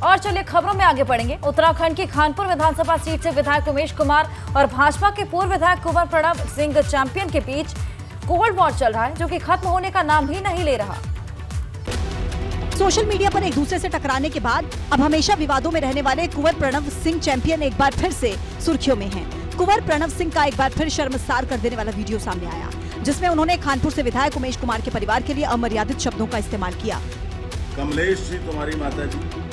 और चलिए खबरों में आगे बढ़ेंगे। उत्तराखंड की खानपुर विधानसभा सीट से विधायक उमेश कुमार और भाजपा के पूर्व विधायक कुंवर प्रणव सिंह चैंपियन के बीच कोल्ड वॉर चल रहा है, जो कि खत्म होने का नाम ही नहीं ले रहा। सोशल मीडिया पर एक दूसरे से टकराने के बाद अब हमेशा विवादों में रहने वाले कुंवर प्रणव सिंह चैंपियन एक बार फिर से सुर्खियों में हैं। कुंवर प्रणव सिंह का एक बार फिर शर्मसार कर देने वाला वीडियो सामने आया, जिसमें उन्होंने खानपुर से विधायक उमेश कुमार के परिवार के लिए अमर्यादित शब्दों का इस्तेमाल किया। कमलेश जी, तुम्हारी माता जी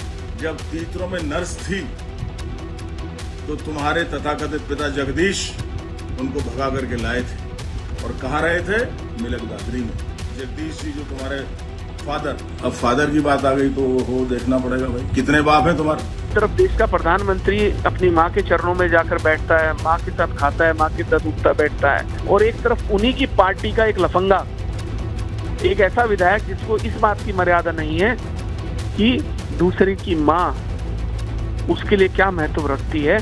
जब तीतरों में नर्स थी तो तुम्हारे तथाकथित पिता जगदीश उनको भगा करके लाए थे और कहाँ रहे थे? मिलक दादरी में। जगदीश जी जो तुम्हारे फादर, अब फादर की बात आ गई तो वो देखना पड़ेगा भाई, कितने बाप हैं तुम्हारे? तरफ देश का प्रधानमंत्री अपनी माँ के चरणों में जाकर बैठता है, माँ के साथ खाता है, माँ के साथ उठता बैठता है, और एक तरफ उन्हीं की पार्टी का एक लफंगा, एक ऐसा विधायक जिसको इस बात की मर्यादा नहीं है कि दूसरे की माँ उसके लिए क्या महत्व रखती है,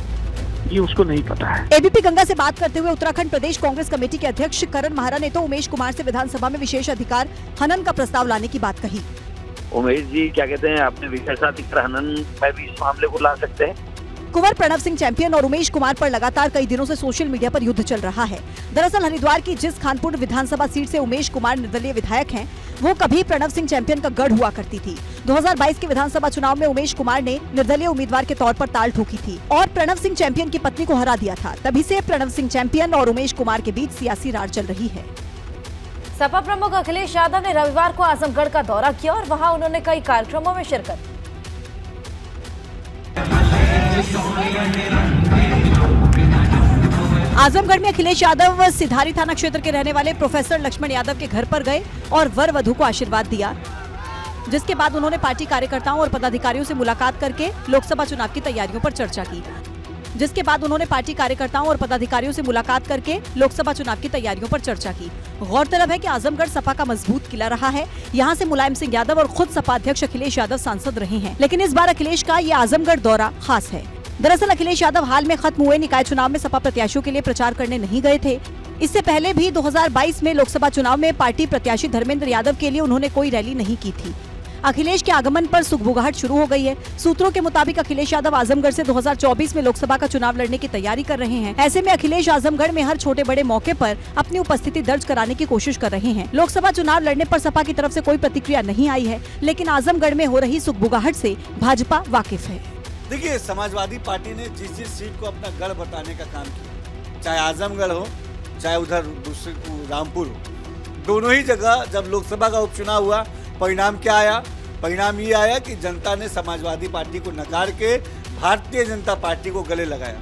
ये उसको नहीं पता है। एबीपी गंगा से बात करते हुए उत्तराखंड प्रदेश कांग्रेस कमेटी के अध्यक्ष करण महारा ने तो उमेश कुमार से विधानसभा में विशेष अधिकार हनन का प्रस्ताव लाने की बात कही। उमेश जी क्या कहते हैं, अपने विशेषाधिकार हनन में भी इस मामले को ला सकते हैं। कुंवर प्रणव सिंह चैंपियन और उमेश कुमार पर लगातार कई दिनों से सोशल मीडिया पर युद्ध चल रहा है। दरअसल हरिद्वार की जिस खानपुर विधानसभा सीट से उमेश कुमार निर्दलीय विधायक हैं, वो कभी प्रणव सिंह चैंपियन का गढ़ हुआ करती थी। 2022 के विधानसभा चुनाव में उमेश कुमार ने निर्दलीय उम्मीदवार के तौर पर ताल ठोकी थी और प्रणव सिंह चैंपियन की पत्नी को हरा दिया था। तभी से प्रणव सिंह चैंपियन और उमेश कुमार के बीच सियासी रार चल रही है। सपा प्रमुख अखिलेश यादव ने रविवार को आजमगढ़ का दौरा किया और वहां उन्होंने कई कार्यक्रमों में शिरकत की। आजमगढ़ में अखिलेश यादव सिधारी थाना क्षेत्र के रहने वाले प्रोफेसर लक्ष्मण यादव के घर पर गए और वर वधू को आशीर्वाद दिया, जिसके बाद उन्होंने पार्टी कार्यकर्ताओं और पदाधिकारियों से मुलाकात करके लोकसभा चुनाव की तैयारियों पर चर्चा की। गौरतलब है कि आजमगढ़ सपा का मजबूत किला रहा है। यहाँ से मुलायम सिंह यादव और खुद सपा अध्यक्ष अखिलेश यादव सांसद रहे हैं, लेकिन इस बार अखिलेश का ये आजमगढ़ दौरा खास है। दरअसल अखिलेश यादव हाल में खत्म हुए निकाय चुनाव में सपा प्रत्याशियों के लिए प्रचार करने नहीं गए थे। इससे पहले भी 2022 में लोकसभा चुनाव में पार्टी प्रत्याशी धर्मेंद्र यादव के लिए उन्होंने कोई रैली नहीं की थी। अखिलेश के आगमन पर सुगबुगाहट शुरू हो गई है। सूत्रों के मुताबिक अखिलेश यादव आजमगढ़ से 2024 में लोकसभा का चुनाव लड़ने की तैयारी कर रहे हैं। ऐसे में अखिलेश आजमगढ़ में हर छोटे बड़े मौके पर अपनी उपस्थिति दर्ज कराने की कोशिश कर रहे हैं। लोकसभा चुनाव लड़ने पर सपा की तरफ से कोई प्रतिक्रिया नहीं आई है, लेकिन आजमगढ़ में हो रही सुगबुगाहट से भाजपा वाकिफ है। देखिए, समाजवादी पार्टी ने जिस सीट को अपना गढ़ बताने का काम किया, चाहे आजमगढ़ हो चाहे उधर दूसरे रामपुर हो, दोनों ही जगह जब लोकसभा का उपचुनाव हुआ, परिणाम क्या आया? परिणाम ये आया कि जनता ने समाजवादी पार्टी को नकार के भारतीय जनता पार्टी को गले लगाया।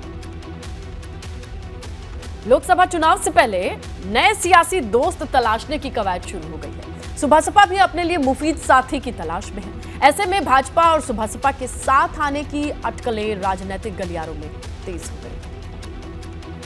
लोकसभा चुनाव से पहले नए सियासी दोस्त तलाशने की कवायद शुरू हो गई है। सुभासपा भी अपने लिए मुफीद साथी की तलाश में है। ऐसे में भाजपा और सुभासपा के साथ आने की अटकलें राजनीतिक गलियारों में तेज हो गई।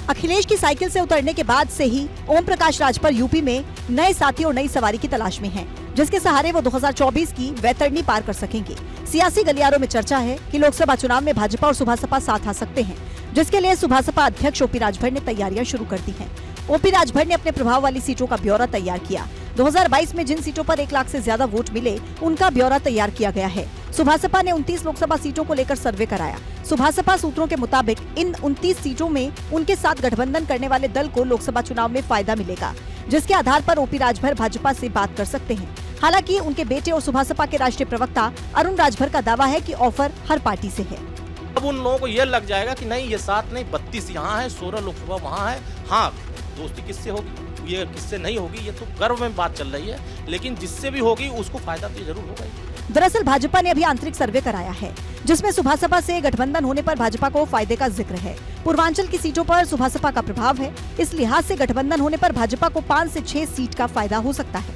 अखिलेश की साइकिल से उतरने के बाद से ही ओम प्रकाश राजभर यूपी में नए साथी और नई सवारी की तलाश में हैं, जिसके सहारे वो 2024 की वैतरणी पार कर सकेंगे। सियासी गलियारों में चर्चा है कि लोकसभा चुनाव में भाजपा और सुभासपा साथ आ सकते हैं, जिसके लिए सुभासपा अध्यक्ष ओपी राजभर ने तैयारियां शुरू कर दी हैं। ओपी राजभर ने अपने प्रभाव वाली सीटों का ब्यौरा तैयार किया। 2022 में जिन सीटों पर 1 लाख से ज्यादा वोट मिले, उनका ब्यौरा तैयार किया गया है। सुभासपा ने 29 लोकसभा सीटों को लेकर सर्वे कराया। सुभासपा सूत्रों के मुताबिक इन 29 सीटों में उनके साथ गठबंधन करने वाले दल को लोकसभा चुनाव में फायदा मिलेगा, जिसके आधार पर ओपी राजभर भाजपा से बात कर सकते हैं। हालांकि उनके बेटे और सुभासपा के राष्ट्रीय प्रवक्ता अरुण राजभर का दावा है कि ऑफर हर पार्टी से है। अब उन लोगों को ये लग जाएगा कि नहीं, ये 7 नहीं 32 यहाँ है, 16 लोकसभा वहाँ है। हाँ, दोस्ती किससे होगी, ये किससे नहीं होगी, ये तो गर्व में बात चल रही है, लेकिन जिससे भी होगी उसको फायदा तो जरूर होगा ही। दरअसल भाजपा ने अभी आंतरिक सर्वे कराया है, जिसमें सुभासपा से गठबंधन होने पर भाजपा को फायदे का जिक्र है। पूर्वांचल की सीटों पर सुभासपा का प्रभाव है, इस लिहाज से गठबंधन होने पर भाजपा को 5 से 6 सीट का फायदा हो सकता है।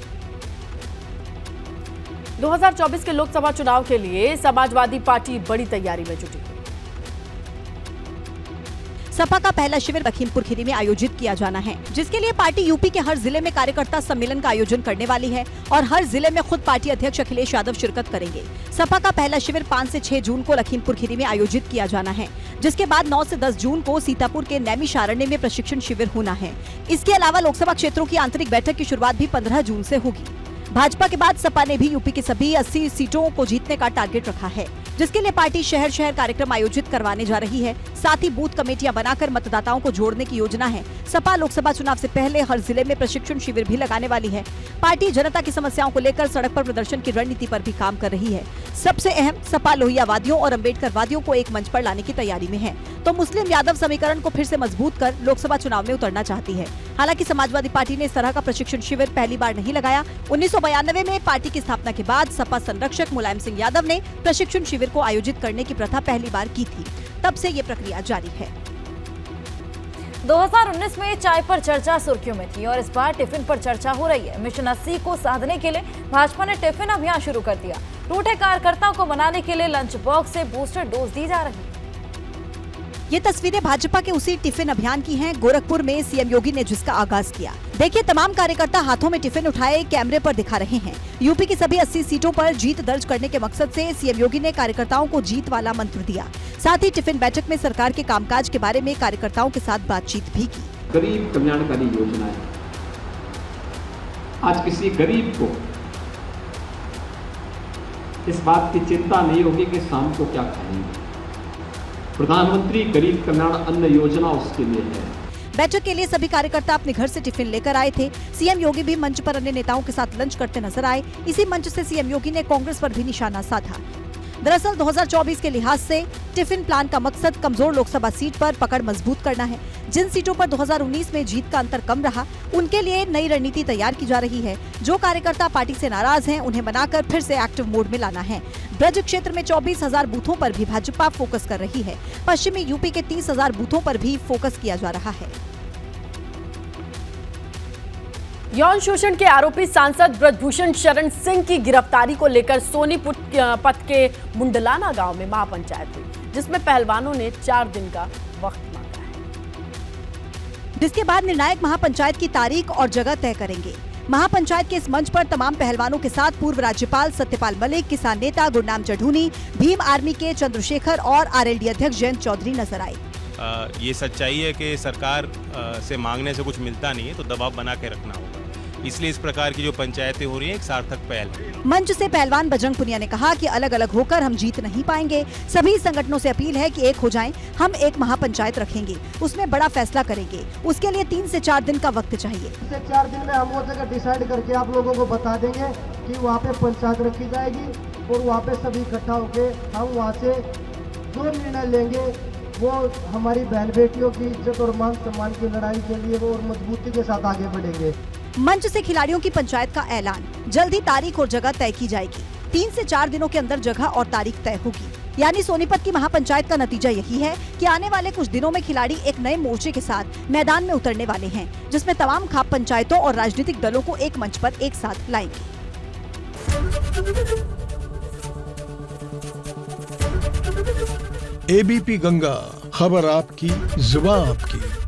2024 के लोकसभा चुनाव के लिए समाजवादी पार्टी बड़ी तैयारी में जुटी है। सपा का पहला शिविर लखीमपुर खीरी में आयोजित किया जाना है, जिसके लिए पार्टी यूपी के हर जिले में कार्यकर्ता सम्मेलन का आयोजन करने वाली है और हर जिले में खुद पार्टी अध्यक्ष अखिलेश यादव शिरकत करेंगे। सपा का पहला शिविर 5 से 6 जून को लखीमपुर खीरी में आयोजित किया जाना है, जिसके बाद 9 से 10 जून को सीतापुर के नैमिषारण्य में प्रशिक्षण शिविर होना है। इसके अलावा लोकसभा क्षेत्रों की आंतरिक बैठक की शुरुआत भी 15 जून से होगी। भाजपा के बाद सपा ने भी यूपी की सभी 80 सीटों को जीतने का टारगेट रखा है। जिसके लिए पार्टी शहर शहर कार्यक्रम आयोजित करवाने जा रही है। साथ ही बूथ कमेटियां बनाकर मतदाताओं को जोड़ने की योजना है। सपा लोकसभा चुनाव से पहले हर जिले में प्रशिक्षण शिविर भी लगाने वाली है। पार्टी जनता की समस्याओं को लेकर सड़क पर प्रदर्शन की रणनीति पर भी काम कर रही है। सबसे अहम, सपा लोहियावादियों और अम्बेडकरवादियों को एक मंच पर लाने की तैयारी में है, तो मुस्लिम यादव समीकरण को फिर से मजबूत कर लोकसभा चुनाव में उतरना चाहती है। हालांकि समाजवादी पार्टी ने इस तरह का प्रशिक्षण शिविर पहली बार नहीं लगाया। 1992 में पार्टी की स्थापना के बाद सपा संरक्षक मुलायम सिंह यादव ने प्रशिक्षण शिविर को आयोजित करने की प्रथा पहली बार की थी। तब से ये प्रक्रिया जारी है। 2019 में चाय पर चर्चा सुर्खियों में थी और इस बार टिफिन पर चर्चा हो रही है। मिशन 80 को साधने के लिए भाजपा ने टिफिन अभियान शुरू कर दिया। रूठे कार्यकर्ताओं को मनाने के लिए लंच बॉक्स से बूस्टर डोज दी जा रही है। ये तस्वीरें भाजपा के उसी टिफिन अभियान की हैं। गोरखपुर में सीएम योगी ने जिसका आगाज किया। देखिए, तमाम कार्यकर्ता हाथों में टिफिन उठाए कैमरे पर दिखा रहे हैं। यूपी की सभी 80 सीटों पर जीत दर्ज करने के मकसद से सीएम योगी ने कार्यकर्ताओं को जीत वाला मंत्र दिया। साथ ही टिफिन बैठक में सरकार के कामकाज के बारे में कार्यकर्ताओं के साथ बातचीत भी की। गरीब कल्याणकारी योजना है। आज किसी गरीब को इस बात की चिंता नहीं होगी कि शाम को क्या खाएंगे। प्रधानमंत्री गरीब कल्याण अन्न योजना उसके लिए है। बैठक के लिए सभी कार्यकर्ता अपने घर से टिफिन लेकर आए थे। सीएम योगी भी मंच पर अन्य नेताओं के साथ लंच करते नजर आए। इसी मंच से सीएम योगी ने कांग्रेस पर भी निशाना साधा। दरअसल 2024 के लिहाज से टिफिन प्लान का मकसद कमजोर लोकसभा सीट पर पकड़ मजबूत करना है। जिन सीटों पर 2019 में जीत का अंतर कम रहा, उनके लिए नई रणनीति तैयार की जा रही है। जो कार्यकर्ता पार्टी से नाराज हैं, उन्हें मनाकर फिर से एक्टिव मोड में लाना है। ब्रज क्षेत्र में 24,000 बूथों पर भी भाजपा फोकस कर रही है। पश्चिमी यूपी के 30,000 बूथों पर भी फोकस किया जा रहा है। यौन शोषण के आरोपी सांसद ब्रजभूषण शरण सिंह की गिरफ्तारी को लेकर सोनीपत के मुंडलाना गांव में महापंचायत हुई, जिसमें पहलवानों ने 4 दिन का वक्त मांगा है। जिसके बाद निर्णायक महापंचायत की तारीख और जगह तय करेंगे। महापंचायत के इस मंच पर तमाम पहलवानों के साथ पूर्व राज्यपाल सत्यपाल मलिक, किसान नेता गुरनाम चढ़ूनी, भीम आर्मी के चंद्रशेखर और आरएलडी अध्यक्ष जयंत चौधरी नजर आए। ये सच्चाई है कि सरकार से मांगने से कुछ मिलता नहीं है, तो दबाव बना के रखना होगा। इसलिए इस प्रकार की जो पंचायतें हो रही हैं एक सार्थक पहल है। मंच से पहलवान बजरंग पुनिया ने कहा कि अलग अलग होकर हम जीत नहीं पाएंगे। सभी संगठनों से अपील है कि एक हो जाएं। हम एक महापंचायत रखेंगे, उसमें बड़ा फैसला करेंगे। उसके लिए 3 से 4 दिन का वक्त चाहिए। 3 से 4 दिन में हम वो जगह डिसाइड करके आप लोगों को बता देंगे कि वहाँ पे पंचायत रखी जाएगी और वहाँ पे सभी इकट्ठा होके हम वहाँ से जो निर्णय लेंगे वो हमारी बहन बेटियों की इज्जत और मान सम्मान की लड़ाई के लिए वो और मजबूती के साथ आगे बढ़ेंगे। मंच से खिलाड़ियों की पंचायत का ऐलान। जल्द ही तारीख और जगह तय की जाएगी। 3 से 4 दिनों के अंदर जगह और तारीख तय होगी। यानी सोनीपत की महापंचायत का नतीजा यही है कि आने वाले कुछ दिनों में खिलाड़ी एक नए मोर्चे के साथ मैदान में उतरने वाले हैं, जिसमें तमाम खाप पंचायतों और राजनीतिक दलों को एक मंच पर एक साथ लाएंगे। एबीपी गंगा, खबर आपकी, जुबान आपकी।